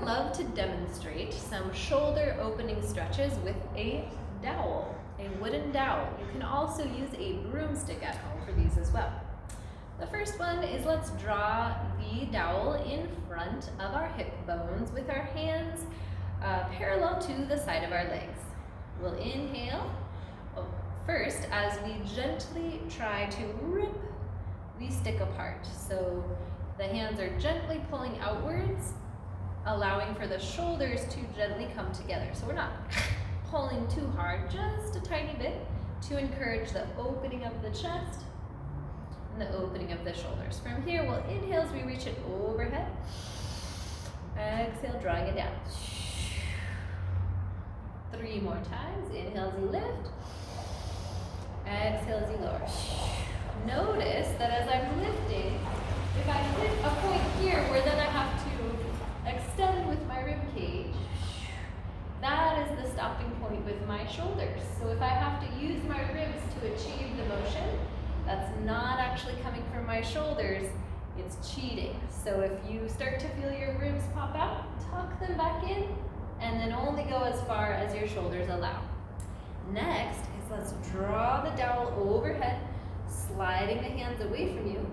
love to demonstrate some shoulder opening stretches with a dowel, a wooden dowel. You can also use a broomstick at home for these as well. The first one is, let's draw the dowel in front of our hip bones with our hands parallel to the side of our legs. We'll inhale first as we gently try to rip the stick apart. So the hands are gently pulling outwards, allowing for the shoulders to gently come together. So we're not pulling too hard, just a tiny bit to encourage the opening of the chest and the opening of the shoulders. From here, we'll inhale as we reach it overhead. Exhale, drawing it down. 3 more times. Inhale as you lift. Exhale as you lower. Notice that as I'm lifting, if I hit a point here where then I have to extend with my rib cage, that is the stopping point with my shoulders. So if I have to use my ribs to achieve the motion, that's not actually coming from my shoulders, it's cheating. So if you start to feel your ribs pop out, tuck them back in, and then only go as far as your shoulders allow. Next is, let's draw the dowel overhead, sliding the hands away from you,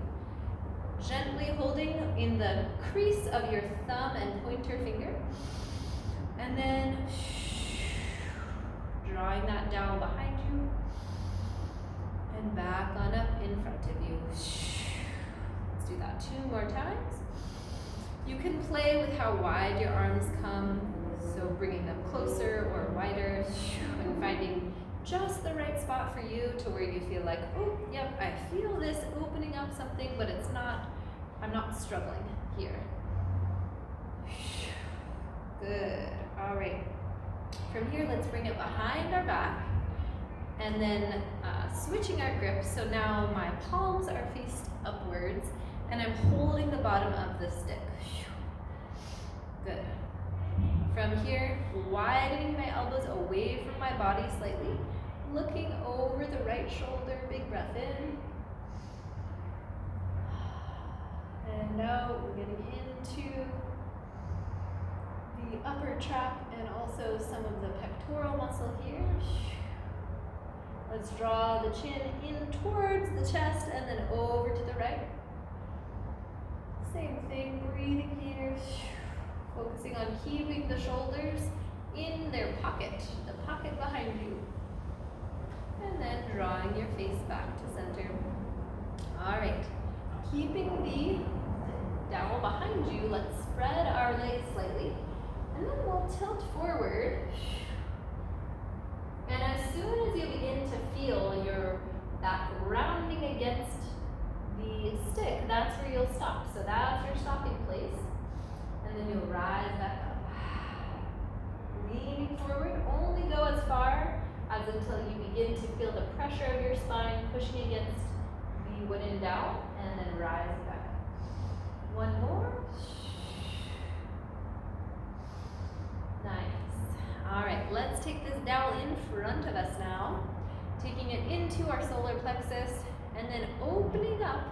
gently holding in the crease of your thumb and pointer finger, and then drawing that dowel behind you and back on up in front of you. Let's do that 2 more times. You can play with how wide your arms come, so bringing them closer or wider and finding just the right spot for you to where you feel like, oh, yep, I feel this opening up something, but it's not, I'm not struggling here. Good. All right. From here, let's bring it behind our back and then switching our grip. So now my palms are faced upwards and I'm holding the bottom of the stick. Good. From here, widening my elbows away from my body slightly, looking over the right shoulder, big breath in. And out, we're getting into the upper trap and also some of the pectoral muscle here. Let's draw the chin in towards the chest and then over to the right. Same thing, breathing here. Focusing on keeping the shoulders in their pocket, the pocket behind you. And then drawing your face back to center. All right, keeping the dowel behind you, let's spread our legs slightly. And then we'll tilt forward. And as soon as you begin to feel your back rounding against the stick, that's where you'll stop. So that's your stopping place. And then you'll rise back up. Leaning forward, only go as far as until you begin to feel the pressure of your spine pushing against the wooden dowel, and then rise back up. 1 more. Nice. All right, let's take this dowel in front of us now, taking it into our solar plexus, and then opening up,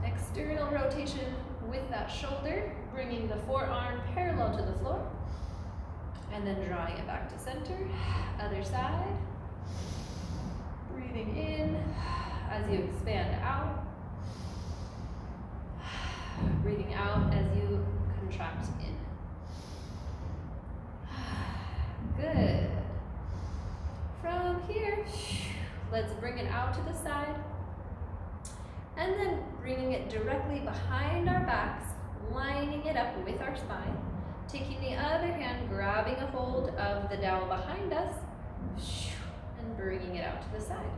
external rotation with that shoulder, bringing the forearm parallel to the floor, and then drawing it back to center. Other side. Breathing in as you expand out. Breathing out as you contract in. Good. From here, let's bring it out to the side. And then bringing it directly behind our backs, lining it up with our spine. Taking the other hand, grabbing a hold of the dowel behind us, and bringing it out to the side.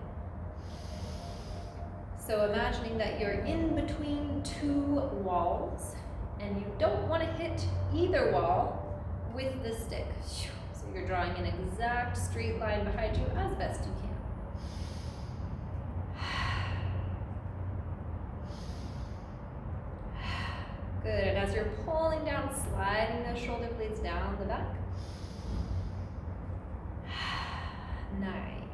So imagining that you're in between 2 walls, and you don't want to hit either wall with the stick. So you're drawing an exact straight line behind you as best you can. Good, and as you're pulling down, sliding those shoulder blades down the back. Nice.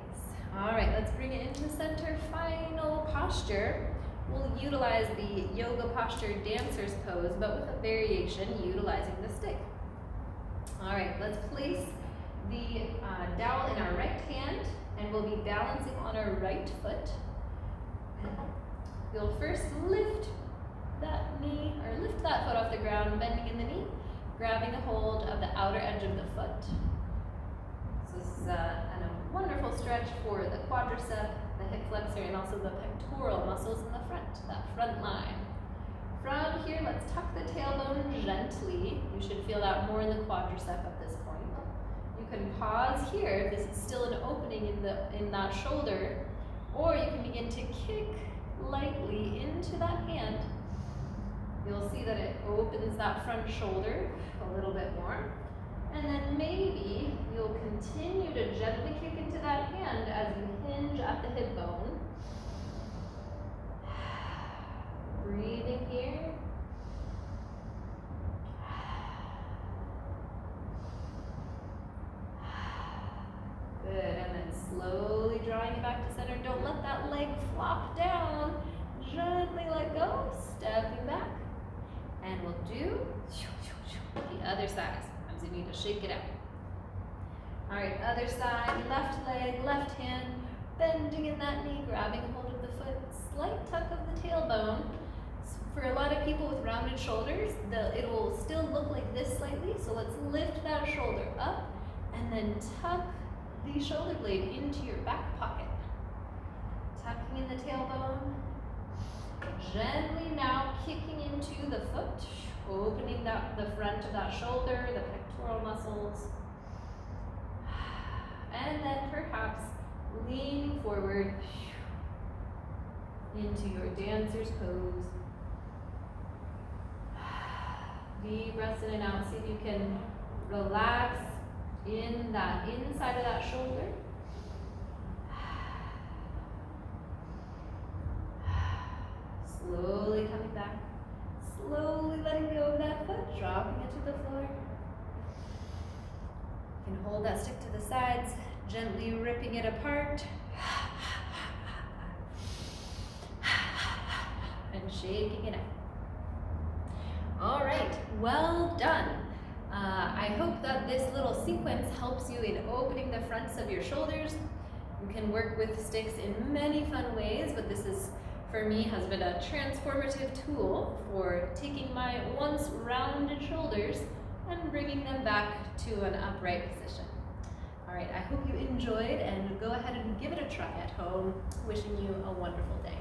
All right, let's bring it into center. Final posture. We'll utilize the yoga posture dancer's pose, but with a variation utilizing the stick. All right, let's place the dowel in our right hand, and we'll be balancing on our right foot. You'll first lift that knee, or lift that foot off the ground, bending in the knee, grabbing a hold of the outer edge of the foot. So this is a wonderful stretch for the quadricep, the hip flexor, and also the pectoral muscles in the front, that front line. From here, let's tuck the tailbone gently. You should feel that more in the quadricep at this point. You can pause here if this is still an opening in that shoulder, or you can begin to kick lightly into that hand. You'll see that it opens that front shoulder a little bit more. And then maybe you'll continue to gently kick into that hand as you hinge at the hip bone. Breathing here. Good, and then slowly drawing it back to center. Don't let that leg flop down. Gently let go, stepping back. And we'll do the other side. Sometimes you need to shake it out. All right, other side, left leg, left hand, bending in that knee, grabbing a hold of the foot, slight tuck of the tailbone. For a lot of people with rounded shoulders, it will still look like this slightly, so let's lift that shoulder up and then tuck the shoulder blade into your back pocket. Tucking in the tailbone, gently now kicking into the foot, opening the front of that shoulder, the pectoral muscles, and then perhaps leaning forward into your dancer's pose. Deep breaths in and out. See if you can relax in that inside of that shoulder. Slowly coming back. Slowly letting go of that foot, dropping it to the floor. You can hold that stick to the sides, gently ripping it apart. And shaking it out. All right, well done. I hope that this little sequence helps you in opening the fronts of your shoulders. You can work with sticks in many fun ways, but this is, for me, has been a transformative tool for taking my once rounded shoulders and bringing them back to an upright position. All right, I hope you enjoyed, and go ahead and give it a try at home. Wishing you a wonderful day.